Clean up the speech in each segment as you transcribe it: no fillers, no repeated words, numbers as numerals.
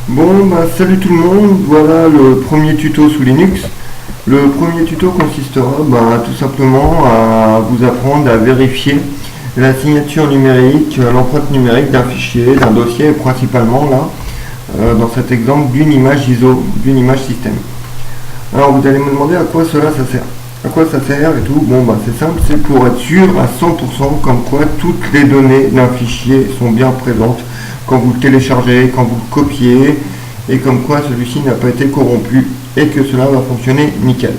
Bon, bah, salut tout le monde, voilà le premier tuto sous Linux. Le premier tuto consistera tout simplement à vous apprendre à vérifier la signature numérique, l'empreinte numérique d'un fichier, d'un dossier, et principalement là, dans cet exemple, d'une image ISO, d'une image système. Alors vous allez me demander à quoi cela ça sert. À quoi ça sert et tout. Bon, c'est simple, c'est pour être sûr à 100% comme quoi toutes les données d'un fichier sont bien présentes quand vous le téléchargez, quand vous le copiez, et comme quoi celui-ci n'a pas été corrompu et que cela va fonctionner nickel.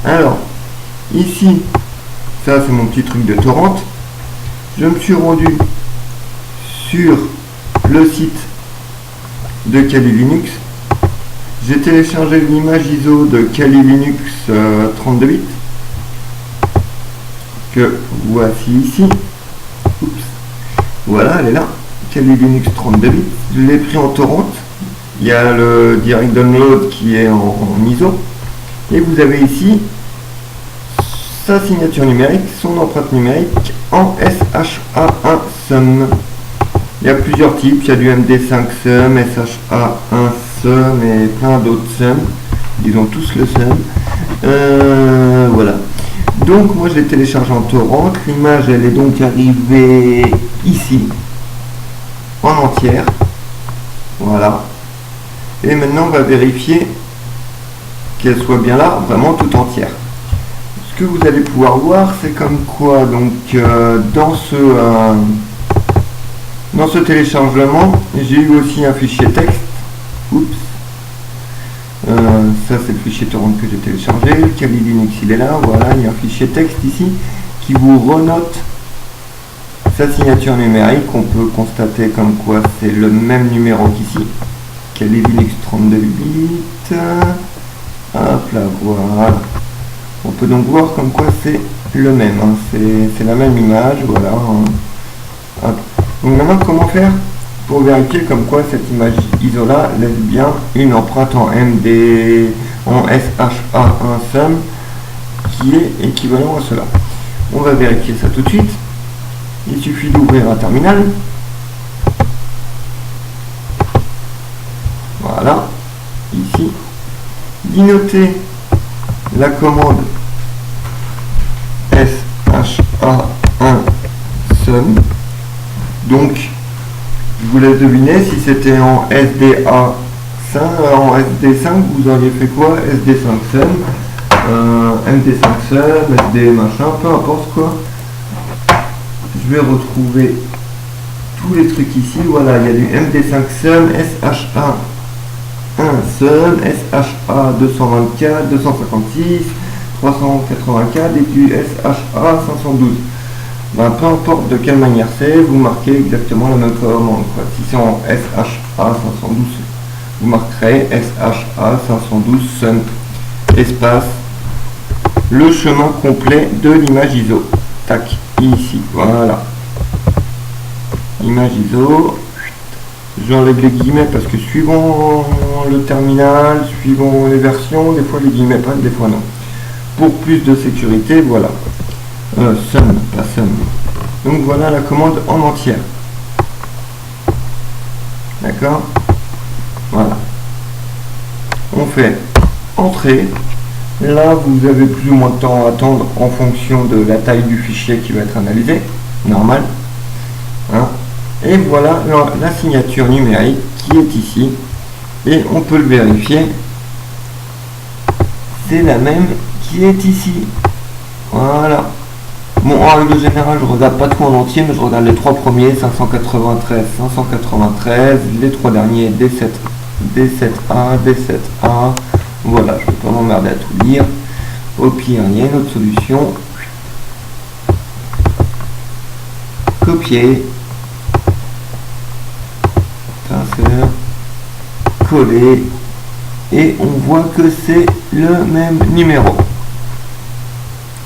Alors, ici, ça c'est mon petit truc de torrent. Je me suis rendu sur le site de Kali Linux. J'ai téléchargé une image ISO de Kali Linux 32 bits que voici ici. Oups. Voilà, elle est là. Kali Linux 32 bits. Je l'ai pris en torrent. Il y a le direct download qui est en ISO. Et vous avez ici sa signature numérique, son empreinte numérique en SHA1 SUM. Il y a plusieurs types. Il y a du MD5 SUM, SHA1 SUM et plein d'autres SUM. Ils ont tous le SUM. Voilà. Donc moi je l'ai téléchargé en torrent. L'image elle est donc arrivée ici en entière. Voilà. Et maintenant on va vérifier qu'elle soit bien là, vraiment tout entière. Ce que vous allez pouvoir voir, c'est comme quoi donc dans ce téléchargement, j'ai eu aussi un fichier texte. Oups. Ça c'est le fichier torrent que j'ai téléchargé. Le Kali Linux il est là. Voilà, il y a un fichier texte ici qui vous renote sa signature numérique. On peut constater comme quoi c'est le même numéro qu'ici. Kali Linux 32 bits. Hop là, voilà. On peut donc voir comme quoi c'est le même. C'est la même image. Voilà. Hop. Donc maintenant, comment faire pour vérifier comme quoi cette image ISO là laisse bien une empreinte en SHA1 SUM qui est équivalent à cela. On va vérifier ça tout de suite. Il suffit d'ouvrir un terminal. Voilà, ici, d'y noter la commande SHA1 SUM. Donc, je vous laisse deviner si c'était en SDA5, vous auriez fait quoi? SD5 SUM, MD5 SUM, SD machin, peu importe quoi. Je vais retrouver tous les trucs ici. Voilà, il y a du MD5 SUM, SHA1 SUM, SHA 224, 256, 384 et du SHA 512. Peu importe de quelle manière c'est, vous marquez exactement la même commande. Si c'est en SHA 512, vous marquerez SHA 512 SUM, espace, le chemin complet de l'image ISO. Tac, ici, voilà. Image ISO. J'enlève les guillemets parce que suivant le terminal, suivant les versions, des fois les guillemets passent, des fois non. Pour plus de sécurité, voilà. SUM, pas SUM. Donc voilà la commande en entière. D'accord? Voilà. On fait entrée. Là, vous avez plus ou moins de temps à attendre en fonction de la taille du fichier qui va être analysé. Normal. Hein? Et voilà la signature numérique qui est ici. Et on peut le vérifier. C'est la même qui est ici. Voilà. Bon, en règle générale, je regarde pas tout en entier, mais je regarde les trois premiers, 593, 593, les trois derniers, D7, D7A, D7A. Voilà, je vais pas m'emmerder à tout lire. Au pire, il y a une autre solution. Copier. Pinceur. Coller. Et on voit que c'est le même numéro.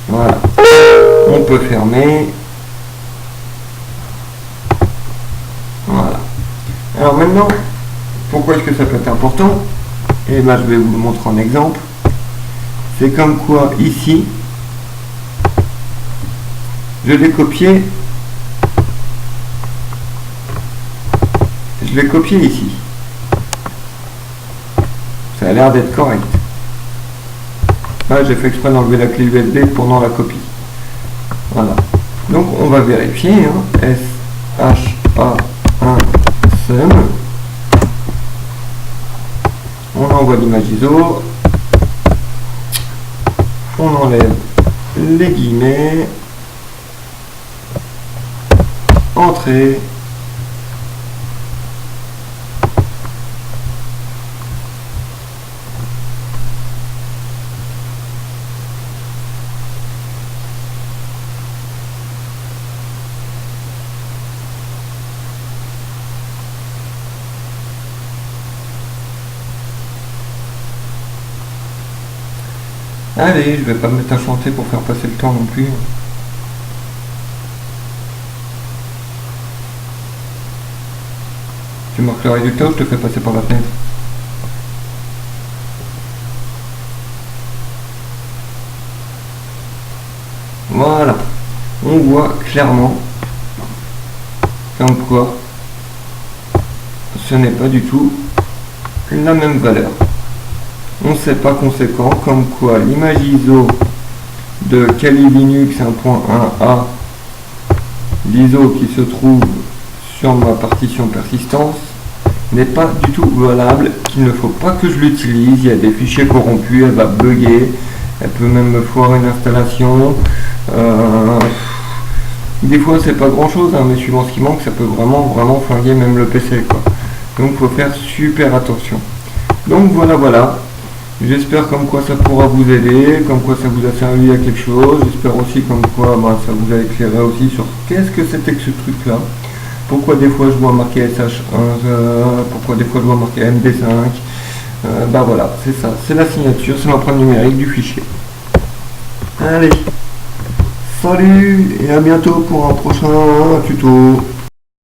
Voilà. On peut fermer. Voilà. Alors maintenant, pourquoi est-ce que ça peut être important? Et là, je vais vous le montrer en exemple. C'est comme quoi, ici, je l'ai copié. Je l'ai copié ici. Ça a l'air d'être correct. Là, j'ai fait exprès d'enlever la clé USB pendant la copie. Voilà. Donc, on va vérifier. SHA1 SEM. On envoie l'image ISO. On enlève les guillemets. Entrée. Allez, je vais pas me mettre à chanter pour faire passer le temps non plus. Tu marques le résultat ou je te fais passer par la fenêtre? Voilà. On voit clairement comme quoi ce n'est pas du tout la même valeur. On ne sait pas conséquent, comme quoi l'image ISO de Kali Linux 1.1a, l'ISO qui se trouve sur ma partition persistance, n'est pas du tout valable, qu'il ne faut pas que je l'utilise. Il y a des fichiers corrompus, elle va bugger, elle peut même me foirer une installation. Des fois c'est pas grand chose, hein, mais suivant ce qui manque, ça peut vraiment flinguer même le PC, quoi. Donc faut faire super attention. Donc voilà. J'espère comme quoi ça pourra vous aider, comme quoi ça vous a servi à quelque chose. J'espère aussi comme quoi ça vous a éclairé aussi sur qu'est-ce que c'était que ce truc là. Pourquoi des fois je vois marqué SH1, pourquoi des fois je vois marqué MD5. Voilà, c'est ça, c'est la signature, c'est l'empreinte numérique du fichier. Allez, salut et à bientôt pour un prochain tuto.